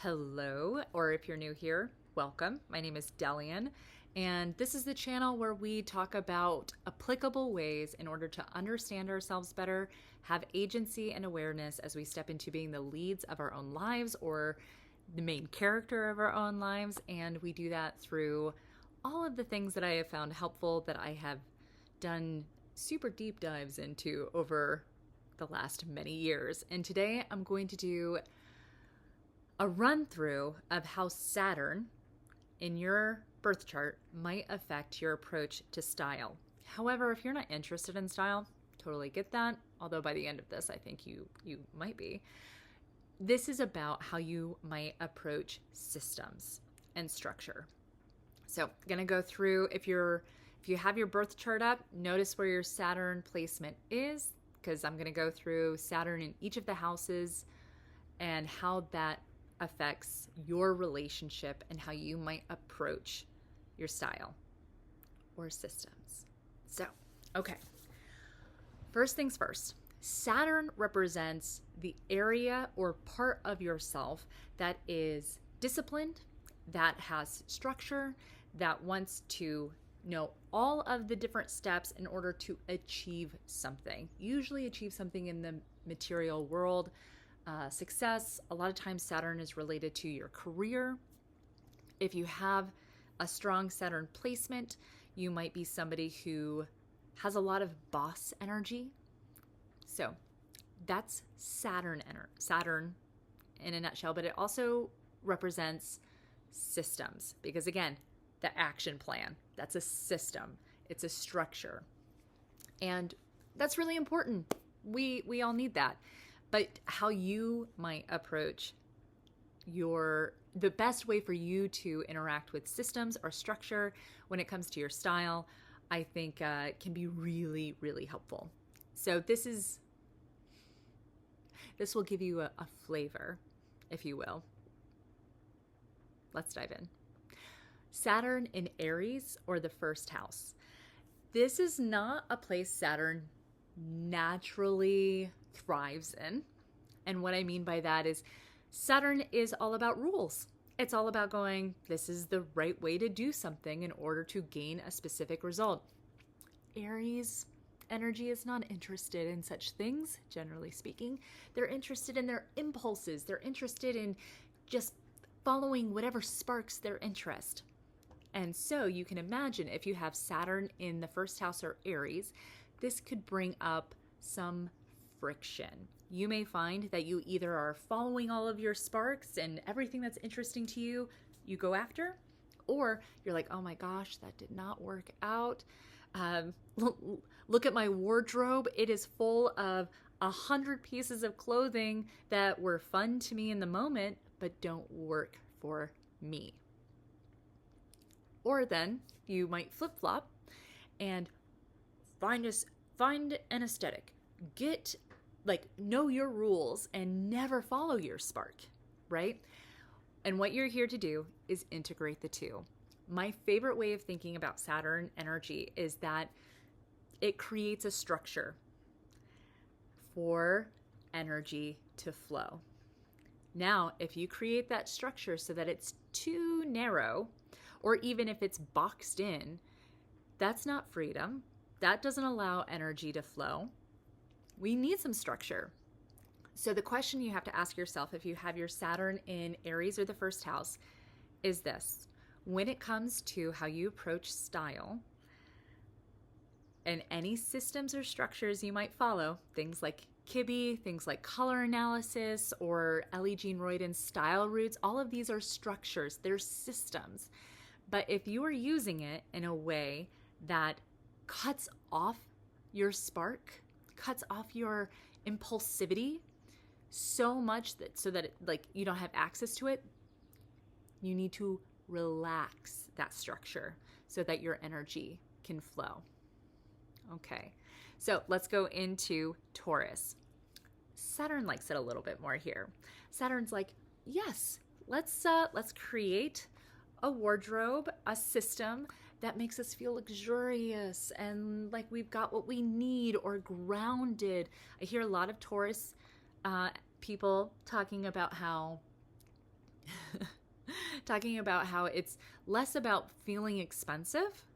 Hello, or if you're new here, welcome. My name is Delian, and this is the channel where we talk about applicable ways in order to understand ourselves better, have agency and awareness as we step into being the leads of our own lives or the main character of our own lives. And we do that through all of the things that I have found helpful that I have done super deep dives into over the last many years. And today I'm going to do a run through of how Saturn in your birth chart might affect your approach to style. However, if you're not interested in style, totally get that. Although by the end of this, I think you might be. This is about how you might approach systems and structure. So I'm gonna go through, if you have your birth chart up, notice where your Saturn placement is, because I'm gonna go through Saturn in each of the houses and how that affects your relationship and how you might approach your style or systems. So, okay. First things first, Saturn represents the area or part of yourself that is disciplined, that has structure, that wants to know all of the different steps in order to achieve something. Usually achieve something in the material world. Success, a lot of times Saturn is related to your career. If you have a strong Saturn placement, you might be somebody who has a lot of boss energy. So that's Saturn in a nutshell, but it also represents systems because again, the action plan, that's a system. It's a structure. And that's really important. We all need that. But how you might approach the best way for you to interact with systems or structure when it comes to your style, I think can be really, really helpful. So this will give you a flavor, if you will. Let's dive in. Saturn in Aries or the first house. This is not a place Saturn naturally thrives in. And what I mean by that is Saturn is all about rules. It's all about going, this is the right way to do something in order to gain a specific result. Aries energy is not interested in such things, generally speaking. They're interested in their impulses. They're interested in just following whatever sparks their interest. And so you can imagine if you have Saturn in the first house or Aries, this could bring up some friction. You may find that you either are following all of your sparks and everything that's interesting to you, you go after, or you're like, oh my gosh, that did not work out. Look at my wardrobe. It is full of 100 pieces of clothing that were fun to me in the moment, but don't work for me. Or then you might flip-flop and find an aesthetic. Know your rules and never follow your spark, right? And what you're here to do is integrate the two. My favorite way of thinking about Saturn energy is that it creates a structure for energy to flow. Now, if you create that structure so that it's too narrow, or even if it's boxed in, that's not freedom. That doesn't allow energy to flow. We need some structure. So the question you have to ask yourself if you have your Saturn in Aries or the first house is this. When it comes to how you approach style and any systems or structures you might follow, things like Kibbe, things like color analysis, or Ellie Jean Royden's style routes, all of these are structures. They're systems. But if you are using it in a way that cuts off your spark, cuts off your impulsivity so much that you don't have access to it, you need to relax that structure so that your energy can flow. Okay, so let's go into Taurus. Saturn likes it a little bit more here. Saturn's like, yes, let's create a wardrobe, a system that makes us feel luxurious and like we've got what we need or grounded. I hear a lot of Taurus people talking about how talking about how it's less about feeling expensive,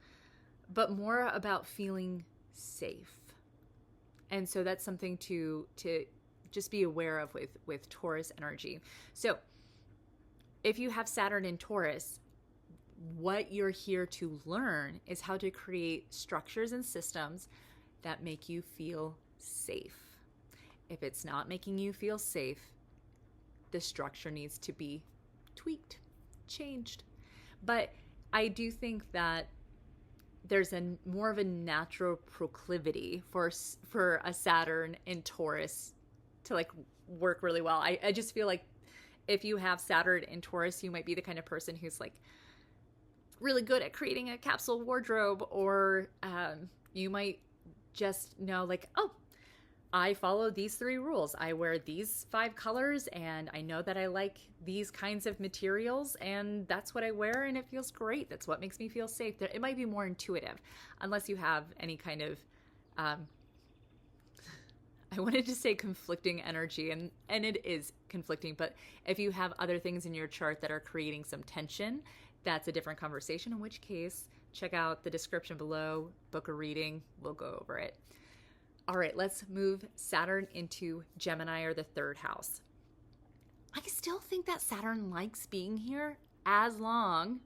but more about feeling safe. And so that's something to just be aware of with Taurus energy. So if you have Saturn in Taurus, what you're here to learn is how to create structures and systems that make you feel safe. If it's not making you feel safe, the structure needs to be tweaked, changed. But I do think that there's more of a natural proclivity for a Saturn in Taurus to like work really well. I just feel like if you have Saturn in Taurus, you might be the kind of person who's like really good at creating a capsule wardrobe, or you might just know like, oh, I follow these 3 rules. I wear these 5 colors, and I know that I like these kinds of materials, and that's what I wear, and it feels great. That's what makes me feel safe. It might be more intuitive, unless you have any kind of, I wanted to say conflicting energy, and it is conflicting, but if you have other things in your chart that are creating some tension, that's a different conversation, in which case, check out the description below, book a reading, we'll go over it. All right, let's move Saturn into Gemini, or the 3rd house. I still think that Saturn likes being here as long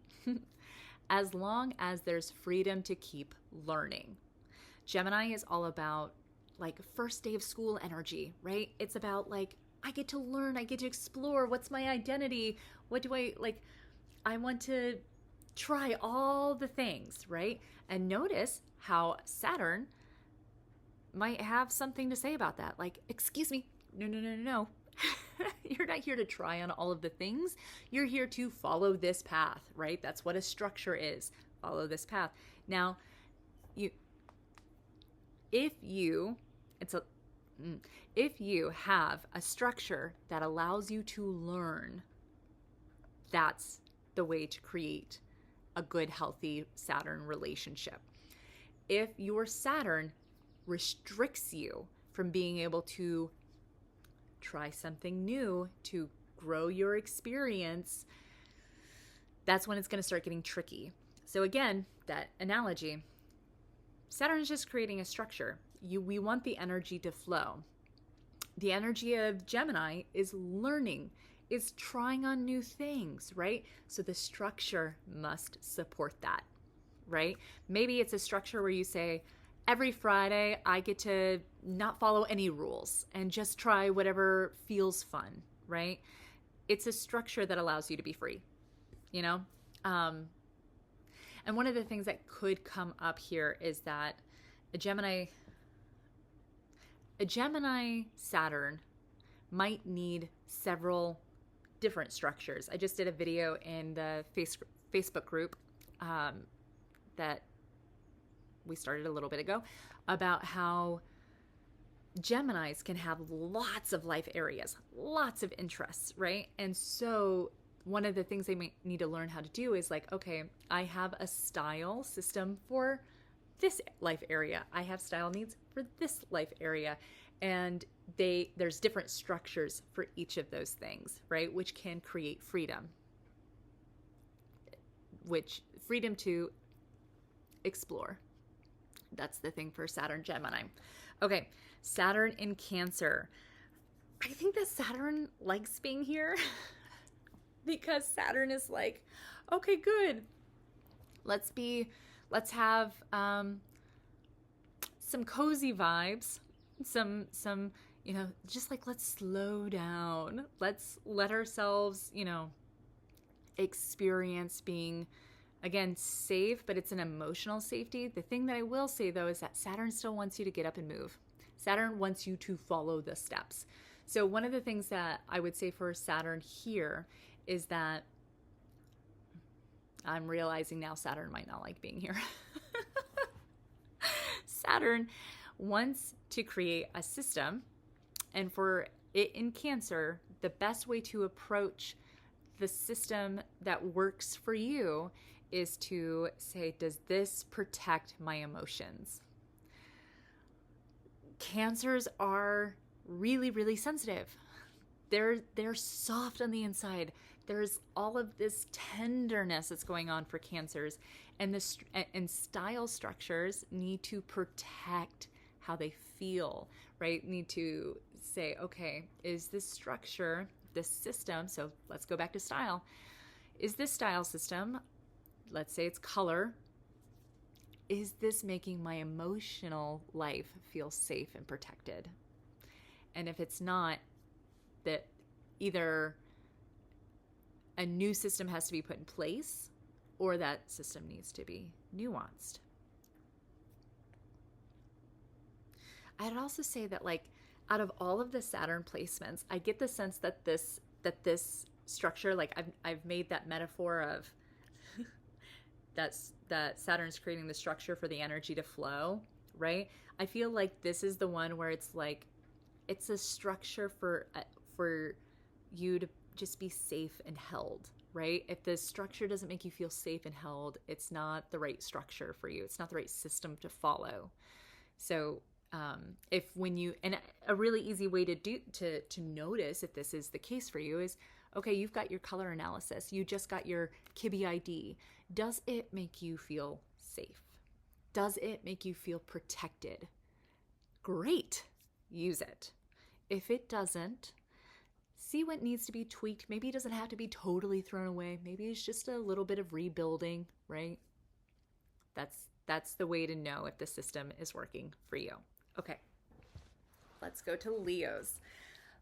as there's freedom to keep learning. Gemini is all about like first day of school energy, right? It's about like, I get to learn, I get to explore. What's my identity? What do I like? I want to try all the things, right? And notice how Saturn might have something to say about that. Like, excuse me, no. You're not here to try on all of the things. You're here to follow this path, right? That's what a structure is. Follow this path. Now, if you have a structure that allows you to learn, that's the way to create a good, healthy Saturn relationship. If your Saturn restricts you from being able to try something new, to grow your experience, that's when it's going to start getting tricky. So again, that analogy, Saturn is just creating a structure. We want the energy to flow. The energy of Gemini is learning, is trying on new things, right? So the structure must support that, right? Maybe it's a structure where you say, every Friday, I get to not follow any rules and just try whatever feels fun, right? It's a structure that allows you to be free, you know? And one of the things that could come up here is that a Gemini Saturn might need several different structures. I just did a video in the Facebook group that we started a little bit ago about how Geminis can have lots of life areas, lots of interests, right? And so one of the things they might need to learn how to do is like, okay, I have a style system for this life area. I have style needs for this life area. And there's different structures for each of those things, right? Which can create freedom. Freedom to explore. That's the thing for Saturn Gemini. Okay, Saturn in Cancer. I think that Saturn likes being here because Saturn is like, okay, good. Let's have some cozy vibes, some just like, let's slow down. Let's let ourselves, experience being, again, safe, but it's an emotional safety. The thing that I will say, though, is that Saturn still wants you to get up and move. Saturn wants you to follow the steps. So one of the things that I would say for Saturn here is that I'm realizing now Saturn might not like being here. Saturn wants to create a system, and for it in Cancer, the best way to approach the system that works for you is to say, does this protect my emotions? Cancers are really, really sensitive. They're soft on the inside. There's all of this tenderness that's going on for Cancers, and style structures need to protect how they feel, right? Need to say, okay, is this structure, this system, so let's go back to style. Is this style system, let's say it's color, is this making my emotional life feel safe and protected? And if it's not, that either a new system has to be put in place or that system needs to be nuanced. I'd also say that, like, out of all of the Saturn placements, I get the sense that this structure, like I've made that metaphor of that Saturn's creating the structure for the energy to flow, right? I feel like this is the one where it's like, it's a structure for you to just be safe and held, right? If the structure doesn't make you feel safe and held, it's not the right structure for you. It's not the right system to follow. So and a really easy way to notice if this is the case for you is, okay, you've got your color analysis. You just got your Kibbe ID. Does it make you feel safe? Does it make you feel protected? Great. Use it. If it doesn't, see what needs to be tweaked. Maybe it doesn't have to be totally thrown away. Maybe it's just a little bit of rebuilding, right? That's the way to know if the system is working for you. Okay, let's go to Leos.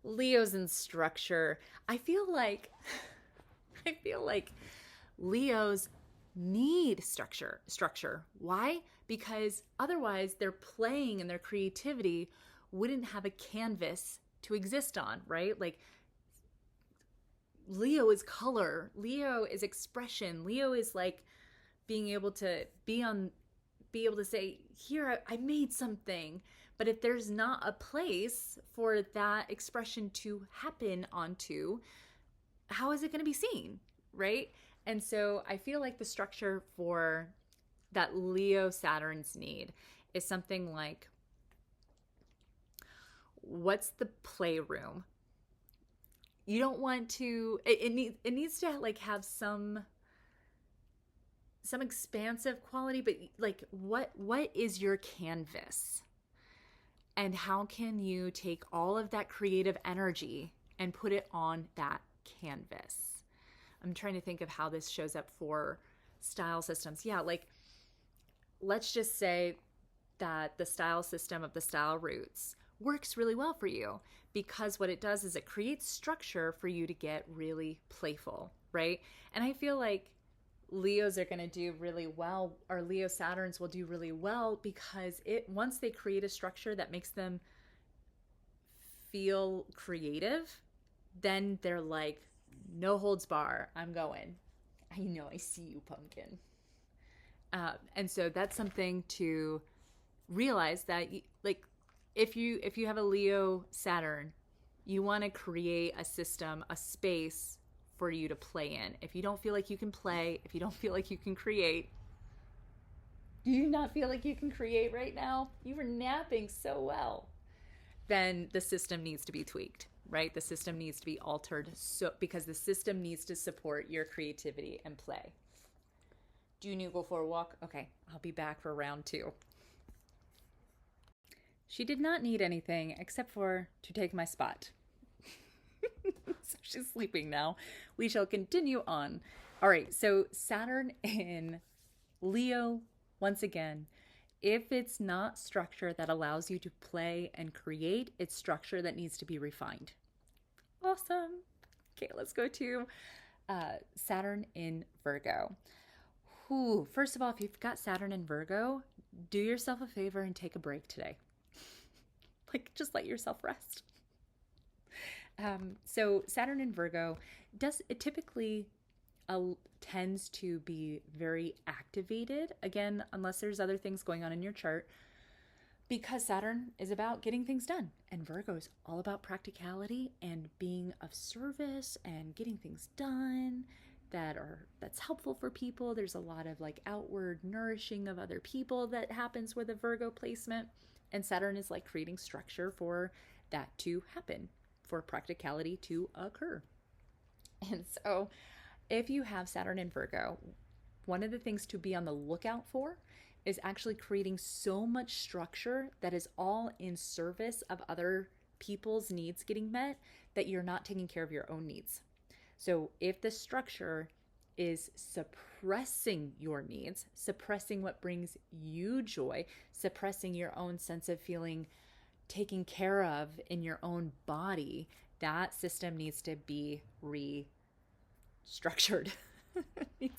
Leos in structure. I feel like Leos need structure. Why? Because otherwise their playing and their creativity wouldn't have a canvas to exist on, right? Like, Leo is color. Leo is expression. Leo is like being able to be able to say, here, I made something. But if there's not a place for that expression to happen onto, how is it going to be seen, right? And so I feel like the structure for that Leo Saturn's need is something like, what's the playroom? You don't want to, it needs to like have some expansive quality, but like what is your canvas? And how can you take all of that creative energy and put it on that canvas? I'm trying to think of how this shows up for style systems. Yeah, like, let's just say that the style system of the style roots works really well for you, because what it does is it creates structure for you to get really playful, right? And I feel like Leos are going to do really well, or Leo Saturns will do really well, because once they create a structure that makes them feel creative, then they're like, no holds bar, I'm going. I know, I see you, pumpkin. And so that's something to realize, that like, if you have a Leo Saturn, you want to create a system, a space for you to play in. If you don't feel like you can play, if you don't feel like you can create, do you not feel like you can create right now? You were napping so well. Then the system needs to be tweaked, right? The system needs to be altered, because the system needs to support your creativity and play. Do you need to go for a walk? Okay, I'll be back for round 2. She did not need anything except for to take my spot. So she's sleeping now. We shall continue on. All right, so Saturn in Leo, once again, if it's not structure that allows you to play and create, it's structure that needs to be refined. Awesome. Okay, let's go to Saturn in Virgo. First of all, if you've got Saturn in Virgo, do yourself a favor and take a break today. Like, just let yourself rest. So Saturn in Virgo typically tends to be very activated, again, unless there's other things going on in your chart, because Saturn is about getting things done, and Virgo is all about practicality and being of service and getting things done that's helpful for people. There's a lot of like outward nourishing of other people that happens with a Virgo placement, and Saturn is like creating structure for that to happen, for practicality to occur. And so if you have Saturn in Virgo, one of the things to be on the lookout for is actually creating so much structure that is all in service of other people's needs getting met that you're not taking care of your own needs. So if the structure is suppressing your needs, suppressing what brings you joy, suppressing your own sense of feeling taken care of in your own body, that system needs to be restructured. You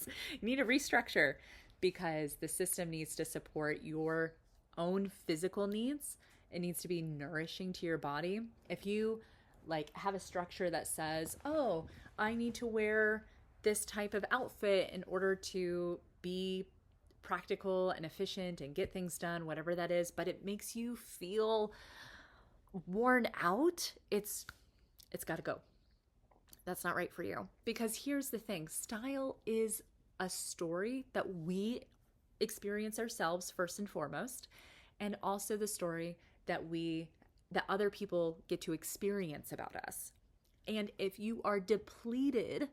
need to restructure because the system needs to support your own physical needs. It needs to be nourishing to your body. If you like have a structure that says, oh, I need to wear this type of outfit in order to be practical and efficient and get things done, whatever that is, but it makes you feel worn out, it's got to go. That's not right for you. Because here's the thing, style is a story that we experience ourselves first and foremost, and also the story that other people get to experience about us. And if you are depleted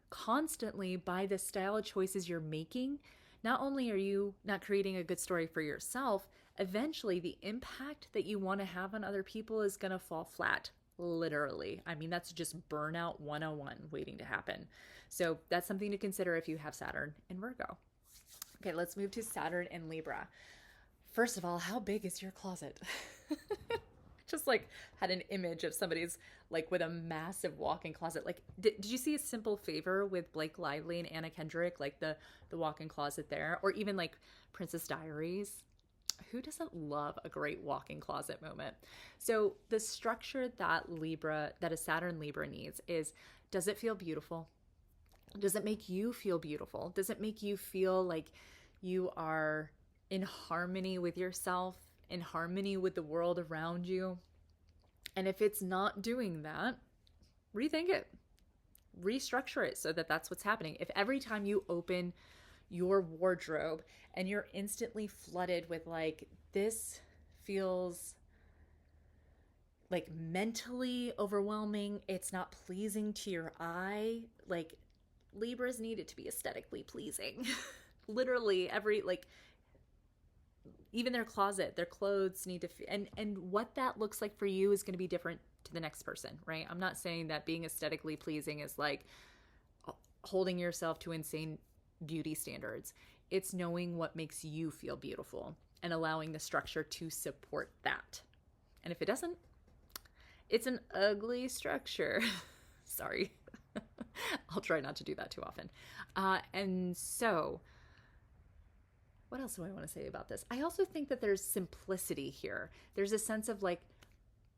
constantly by the style choices you're making, not only are you not creating a good story for yourself, eventually the impact that you want to have on other people is going to fall flat. Literally. I mean, that's just burnout 101 waiting to happen. So that's something to consider if you have Saturn in Virgo. Okay, let's move to Saturn in Libra. First of all, how big is your closet? Just like had an image of somebody's like with a massive walk-in closet. Like, did you see A Simple Favor with Blake Lively and Anna Kendrick? Like the walk-in closet there, or even like Princess Diaries. Who doesn't love a great walk-in closet moment? So the structure that a Saturn Libra needs is, does it feel beautiful? Does it make you feel beautiful? Does it make you feel like you are in harmony with yourself, in harmony with the world around you? And if it's not doing that, rethink it, restructure it so that that's what's happening. If every time you open your wardrobe and you're instantly flooded with like, this feels like mentally overwhelming, it's not pleasing to your eye, like Libras need it to be aesthetically pleasing. Literally even their closet, their clothes need to and what that looks like for you is going to be different to the next person, right? I'm not saying that being aesthetically pleasing is like holding yourself to insane beauty standards. It's knowing what makes you feel beautiful and allowing the structure to support that. And if it doesn't, it's an ugly structure. Sorry. I'll try not to do that too often. And so what else do I want to say about this? I also think that there's simplicity here. There's a sense of like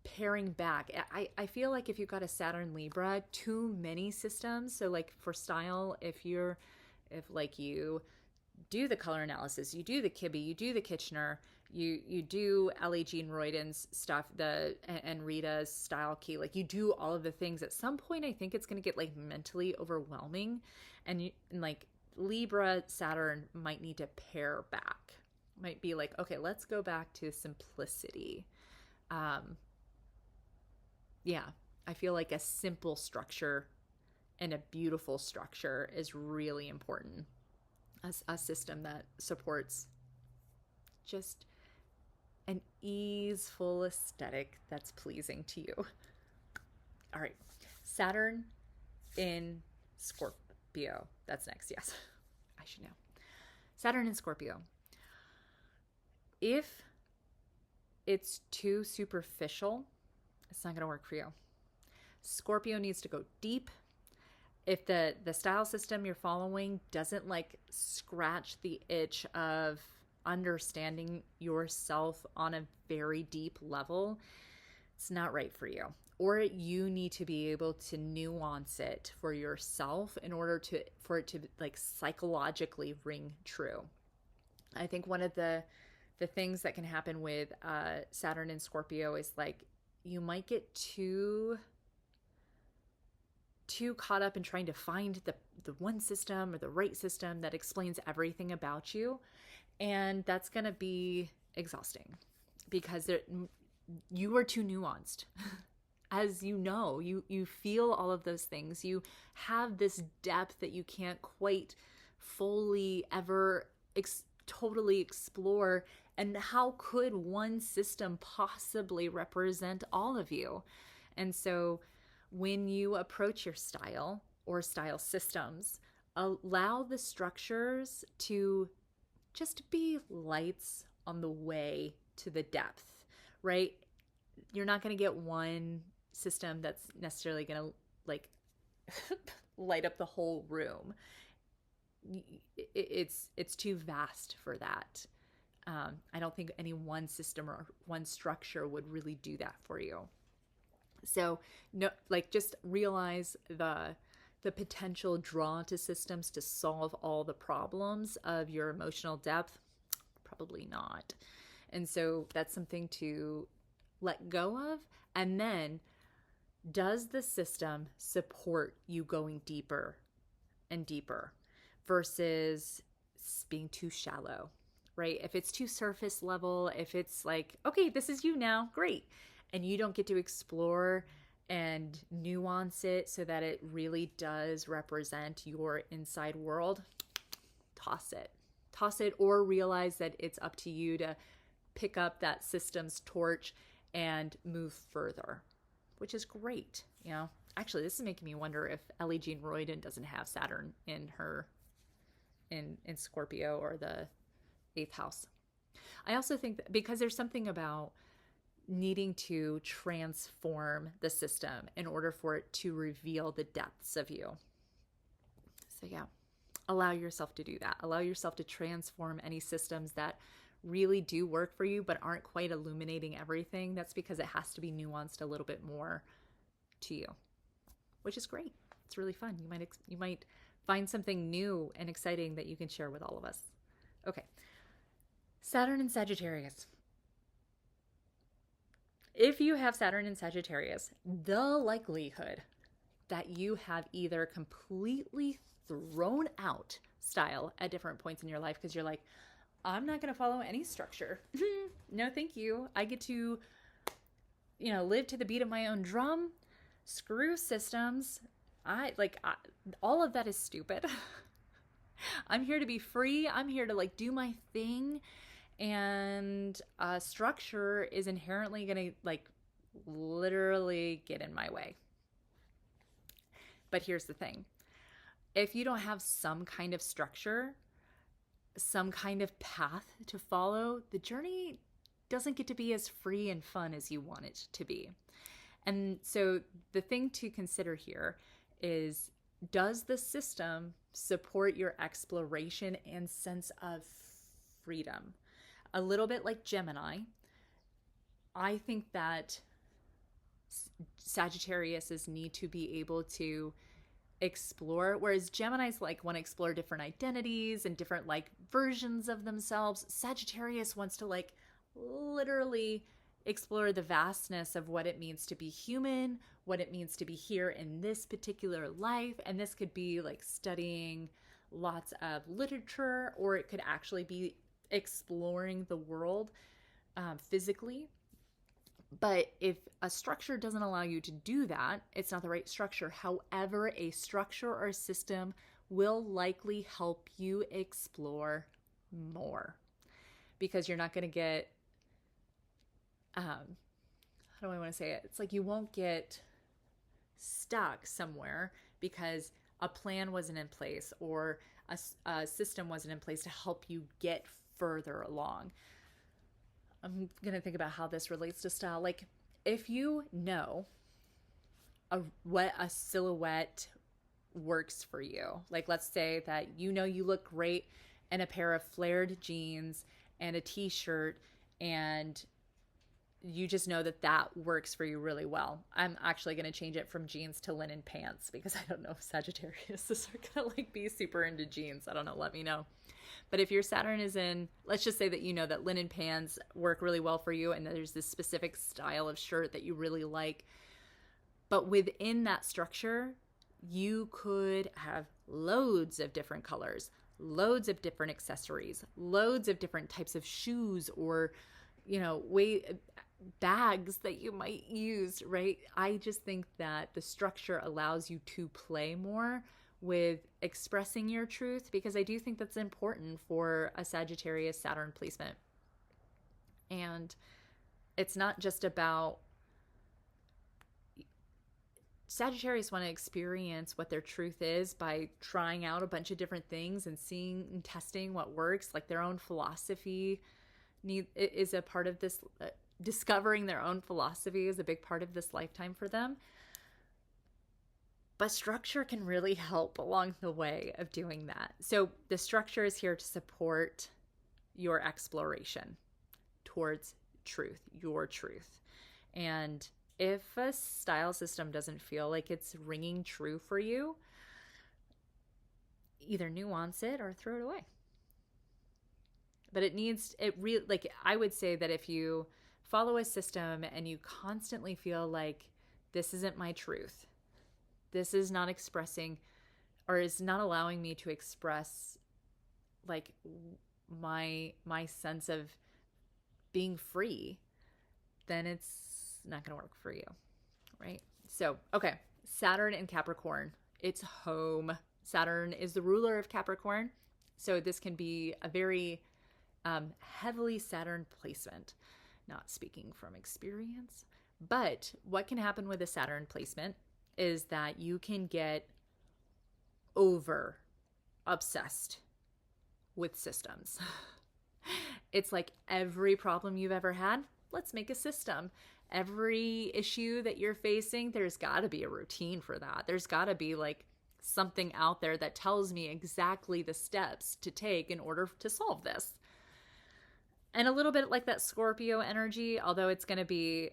paring back. I feel like if you've got a Saturn Libra, too many systems. So like for style, if you do the color analysis, you do the Kibbe, you do the Kitchener, you do Ellie Jean Royden's stuff, and Rita's style key, like you do all of the things, at some point I think it's going to get like mentally overwhelming, and like Libra Saturn might need to pare back. Might be like, okay, let's go back to simplicity. Yeah, I feel like a simple structure and a beautiful structure is really important. A system that supports just an easeful aesthetic that's pleasing to you. All right, Saturn in Scorpio. That's next, yes. I should know. Saturn in Scorpio. If it's too superficial, it's not going to work for you. Scorpio needs to go deep. If the style system you're following doesn't like scratch the itch of understanding yourself on a very deep level, it's not right for you. Or you need to be able to nuance it for yourself in order for it to like psychologically ring true. I think one of the things that can happen with Saturn in Scorpio is like you might get too caught up in trying to find the one system or the right system that explains everything about you. And that's going to be exhausting because you are too nuanced. as you know, you feel all of those things. You have this depth that you can't quite fully ever totally explore. And how could one system possibly represent all of you? And so when you approach your style or style systems, allow the structures to just be lights on the way to the depth, right? You're not going to get one system that's necessarily going to like light up the whole room. It's too vast for that. I don't think any one system or one structure would really do that for you. So no, like just realize the potential draw to systems to solve all the problems of your emotional depth. Probably not. And so that's something to let go of. And then, does the system support you going deeper and deeper versus being too shallow, right? If it's too surface level, if it's like, okay, this is you now, great. And you don't get to explore and nuance it so that it really does represent your inside world, toss it. Toss it, or realize that it's up to you to pick up that system's torch and move further, which is great. You know, actually, this is making me wonder if Ellie Jean Royden doesn't have Saturn in her in Scorpio or the 8th house. I also think that because there's something about needing to transform the system in order for it to reveal the depths of you. So yeah, allow yourself to do that. Allow yourself to transform any systems that really do work for you but aren't quite illuminating everything. That's because it has to be nuanced a little bit more to you, which is great. It's really fun. You might find something new and exciting that you can share with all of us. Okay. Saturn and Sagittarius. If you have Saturn in Sagittarius, the likelihood that you have either completely thrown out style at different points in your life because you're like, I'm not going to follow any structure. No, thank you. I get to, live to the beat of my own drum. Screw systems. All of that is stupid. I'm here to be free. I'm here to do my thing. And structure is inherently going to literally get in my way. But here's the thing. If you don't have some kind of structure, some kind of path to follow, the journey doesn't get to be as free and fun as you want it to be. And so the thing to consider here is, does the system support your exploration and sense of freedom? A little bit like Gemini, I think that Sagittarius's need to be able to explore, whereas Gemini's want to explore different identities and different versions of themselves. Sagittarius wants to literally explore the vastness of what it means to be human, what it means to be here in this particular life. And this could be studying lots of literature, or it could actually be exploring the world physically. But if a structure doesn't allow you to do that, it's not the right structure. However, a structure or a system will likely help you explore more, because you're not going to get, how do I want to say it? It's you won't get stuck somewhere because a plan wasn't in place or a system wasn't in place to help you get further along. I'm going to think about how this relates to style. If you know what a silhouette works for you, let's say that you look great in a pair of flared jeans and a t-shirt, and you just know that works for you really well. I'm actually going to change it from jeans to linen pants, because I don't know if Sagittarius are going to be super into jeans. I don't know. Let me know. But if your Saturn is in, let's just say that that linen pants work really well for you, and there's this specific style of shirt that you really like. But within that structure, you could have loads of different colors, loads of different accessories, loads of different types of shoes, or bags that you might use, right? I just think that the structure allows you to play more with expressing your truth, because I do think that's important for a Sagittarius Saturn placement. And it's not just about Sagittarius want to experience what their truth is by trying out a bunch of different things and seeing and testing what works. Like their own philosophy is a part of this. Discovering their own philosophy is a big part of this lifetime for them. But structure can really help along the way of doing that. So the structure is here to support your exploration towards truth, your truth. And if a style system doesn't feel like it's ringing true for you, either nuance it or throw it away. But I would say that if you follow a system and you constantly feel like this isn't my truth, this is not expressing or is not allowing me to express like my sense of being free, then it's not going to work for you, right? So, okay, Saturn and Capricorn, it's home. Saturn is the ruler of Capricorn, so this can be a very heavily Saturn placement. Not speaking from experience, but what can happen with a Saturn placement is that you can get over obsessed with systems. It's like every problem you've ever had, let's make a system. Every issue that you're facing, there's got to be a routine for that. There's got to be like something out there that tells me exactly the steps to take in order to solve this. And a little bit like that Scorpio energy, although it's going to be,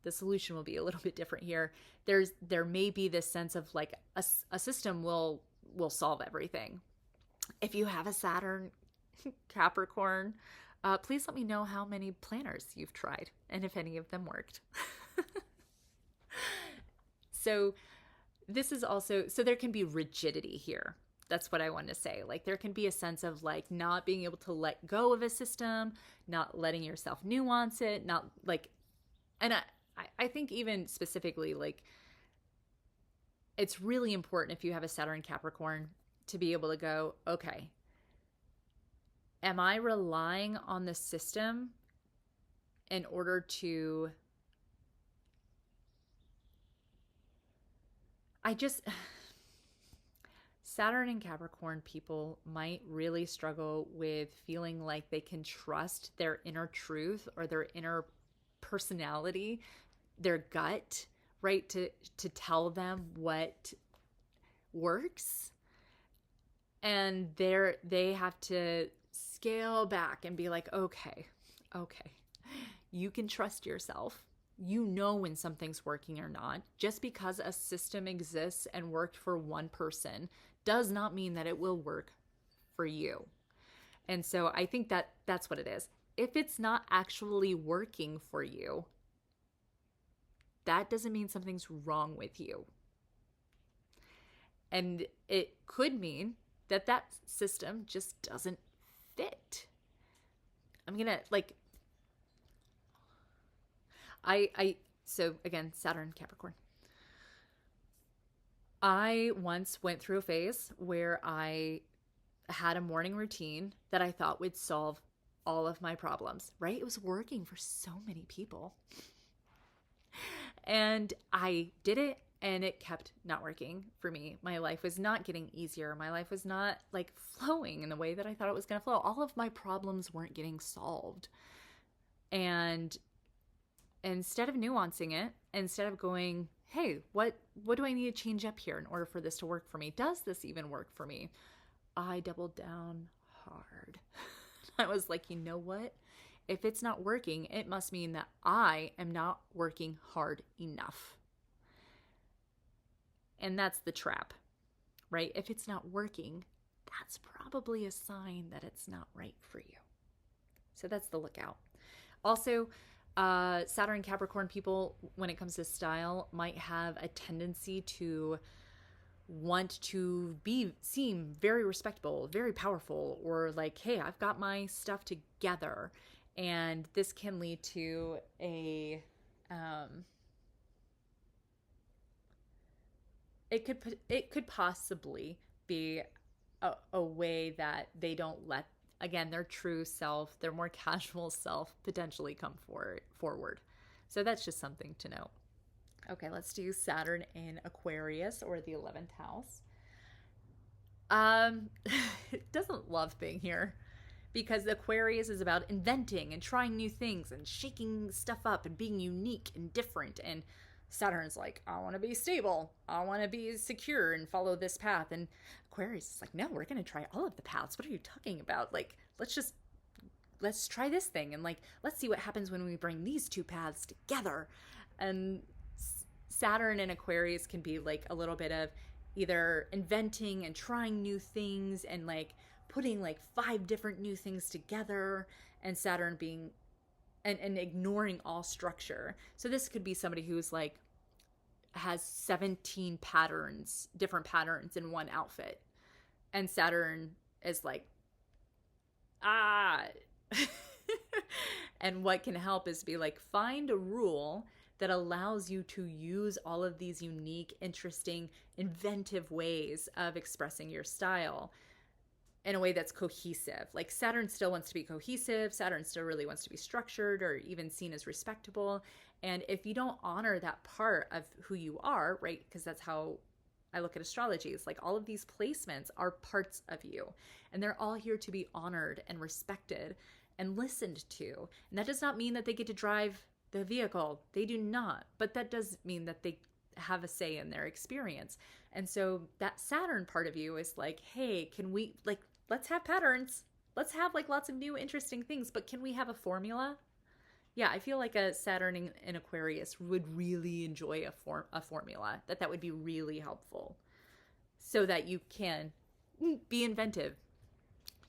the solution will be a little bit different here. There may be this sense of like a system will solve everything. If you have a Saturn Capricorn, please let me know how many planners you've tried and if any of them worked. So this is also, so there can be rigidity here. That's what I want to say. Like there can be a sense of like not being able to let go of a system, not letting yourself nuance it, not like, and I think even specifically, like it's really important if you have a Saturn Capricorn to be able to go, okay, am I relying on the system in order to, Saturn and Capricorn people might really struggle with feeling like they can trust their inner truth or their inner personality, their gut, right? To tell them what works. And they have to scale back and be like, okay, you can trust yourself. You know when something's working or not. Just because a system exists and worked for one person does not mean that it will work for you. And so I think that that's what it is. If it's not actually working for you, that doesn't mean something's wrong with you. And it could mean that that system just doesn't fit. I'm going to like, so again, Saturn, Capricorn. I once went through a phase where I had a morning routine that I thought would solve all of my problems, right? It was working for so many people. And I did it and it kept not working for me. My life was not getting easier. My life was not like flowing in the way that I thought it was going to flow. All of my problems weren't getting solved. And instead of nuancing it, instead of going, hey, what do I need to change up here in order for this to work for me? Does this even work for me? I doubled down hard. I was like, you know what? If it's not working, it must mean that I am not working hard enough. And that's the trap, right? If it's not working, that's probably a sign that it's not right for you. So that's the lookout. Also, Saturn Capricorn people, when it comes to style, might have a tendency to want to seem very respectable, very powerful, or like, hey, I've got my stuff together. And this can lead to it could possibly be a way that they don't let, again, their true self, their more casual self potentially come forward. So that's just something to know. Okay, let's do Saturn in Aquarius, or the 11th house. It doesn't love being here, because Aquarius is about inventing and trying new things and shaking stuff up and being unique and different. And Saturn's like, I want to be stable. I want to be secure and follow this path. And Aquarius is like, no, we're going to try all of the paths. What are you talking about? Like, let's try this thing. And like, let's see what happens when we bring these two paths together. And Saturn and Aquarius can be like a little bit of either inventing and trying new things and like putting like 5 different new things together, and Saturn being and ignoring all structure. So this could be somebody who's like has 17 patterns, different patterns in one outfit. And Saturn is like, and what can help is be like, find a rule that allows you to use all of these unique, interesting, inventive ways of expressing your style in a way that's cohesive. Like Saturn still wants to be cohesive. Saturn still really wants to be structured or even seen as respectable. And if you don't honor that part of who you are, right? Because that's how I look at astrology. It's like all of these placements are parts of you, and they're all here to be honored and respected and listened to. And that does not mean that they get to drive the vehicle. They do not. But that does mean that they have a say in their experience. And so that Saturn part of you is like, hey, can we, like, let's have patterns. Let's have like lots of new interesting things, but can we have a formula? Yeah, I feel like a Saturn in Aquarius would really enjoy a formula, that would be really helpful so that you can be inventive,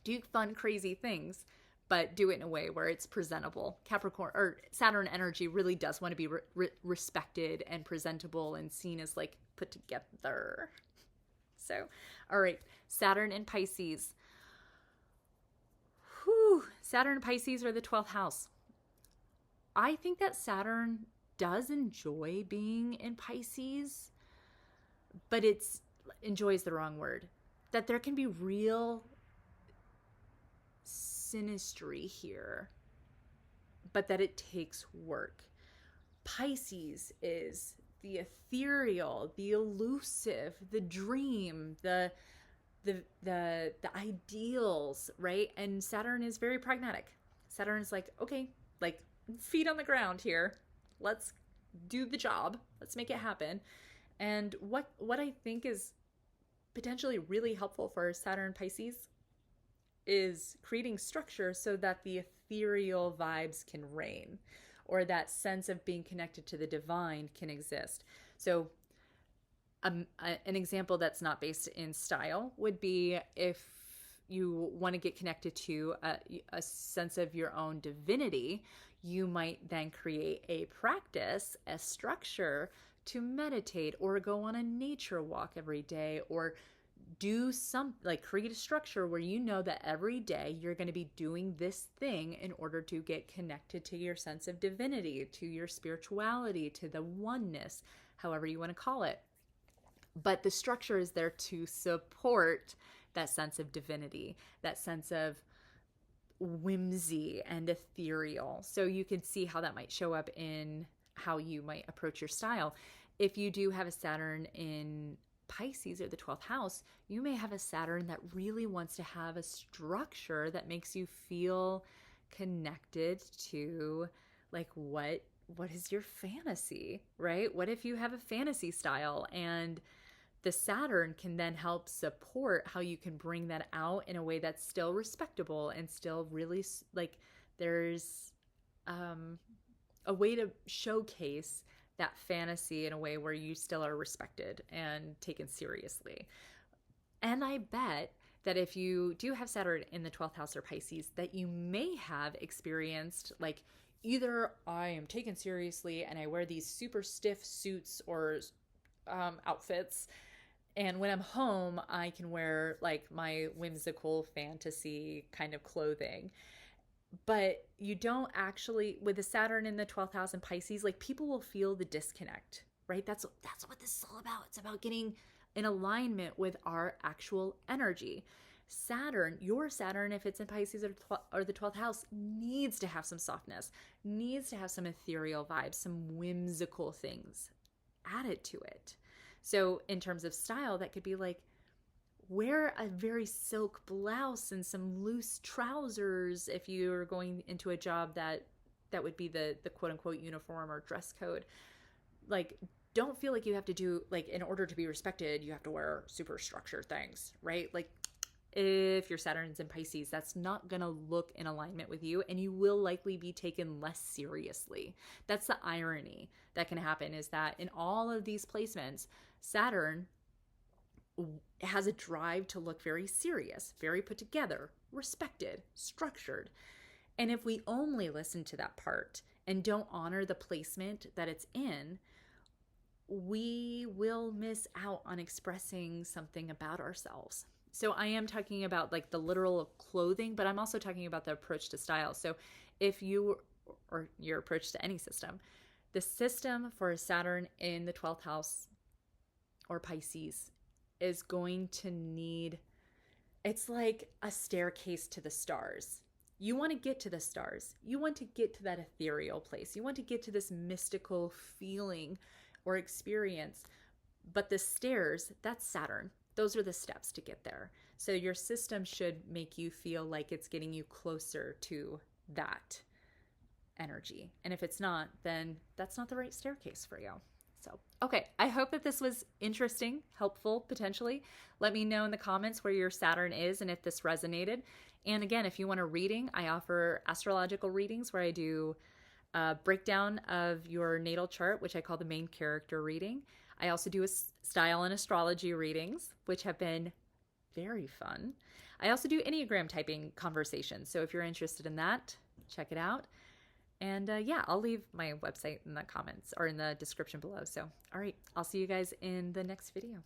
do fun, crazy things, but do it in a way where it's presentable. Capricorn or Saturn energy really does want to be respected and presentable and seen as like put together. So, all right, Saturn and Pisces. Saturn and Pisces are the 12th house. I think that Saturn does enjoy being in Pisces, but enjoy is the wrong word. That there can be real synastry here, but that it takes work. Pisces is the ethereal, the elusive, the dream, the ideals, right? And Saturn is very pragmatic. Saturn is like, okay, like feet on the ground here. Let's do the job. Let's make it happen. And what I think is potentially really helpful for Saturn Pisces is creating structure so that the ethereal vibes can reign, or that sense of being connected to the divine can exist. So an example that's not based in style would be if you want to get connected to a sense of your own divinity, you might then create a practice, a structure to meditate or go on a nature walk every day, or do create a structure where you know that every day you're going to be doing this thing in order to get connected to your sense of divinity, to your spirituality, to the oneness, however you want to call it. But the structure is there to support that sense of divinity, that sense of whimsy and ethereal. So you can see how that might show up in how you might approach your style. If you do have a Saturn in Pisces or the 12th house, you may have a Saturn that really wants to have a structure that makes you feel connected to like what is your fantasy, right? What if you have a fantasy style, and the Saturn can then help support how you can bring that out in a way that's still respectable and still really like there's a way to showcase that fantasy in a way where you still are respected and taken seriously. And I bet that if you do have Saturn in the 12th house or Pisces, that you may have experienced like either I am taken seriously and I wear these super stiff suits or outfits, and when I'm home, I can wear like my whimsical fantasy kind of clothing. But you don't actually, with the Saturn in the 12th house in Pisces, like people will feel the disconnect, right? That's what this is all about. It's about getting in alignment with our actual energy. Saturn, your Saturn, if it's in Pisces or the 12th house, needs to have some softness, needs to have some ethereal vibes, some whimsical things added to it. So in terms of style, that could be like, wear a very silk blouse and some loose trousers if you're going into a job that would be the quote unquote uniform or dress code. Like, don't feel like you have to do, like, in order to be respected, you have to wear super structured things, right? Like, if your Saturn's in Pisces, that's not going to look in alignment with you, and you will likely be taken less seriously. That's the irony that can happen, is that in all of these placements, Saturn has a drive to look very serious, very put together, respected, structured. And if we only listen to that part and don't honor the placement that it's in, we will miss out on expressing something about ourselves. So I am talking about like the literal clothing, but I'm also talking about the approach to style. So if you, or your approach to any system, the system for a Saturn in the 12th house or Pisces is going to need, it's like a staircase to the stars. You want to get to the stars. You want to get to that ethereal place. You want to get to this mystical feeling or experience. But the stairs, that's Saturn. Those are the steps to get there. So your system should make you feel like it's getting you closer to that energy. And if it's not, then that's not the right staircase for you. So, okay, I hope that this was interesting, helpful, potentially. Let me know in the comments where your Saturn is and if this resonated. And again, if you want a reading, I offer astrological readings where I do a breakdown of your natal chart, which I call the main character reading. I also do a style and astrology readings, which have been very fun. I also do Enneagram typing conversations. So if you're interested in that, check it out. And yeah, I'll leave my website in the comments or in the description below. So, all right, I'll see you guys in the next video.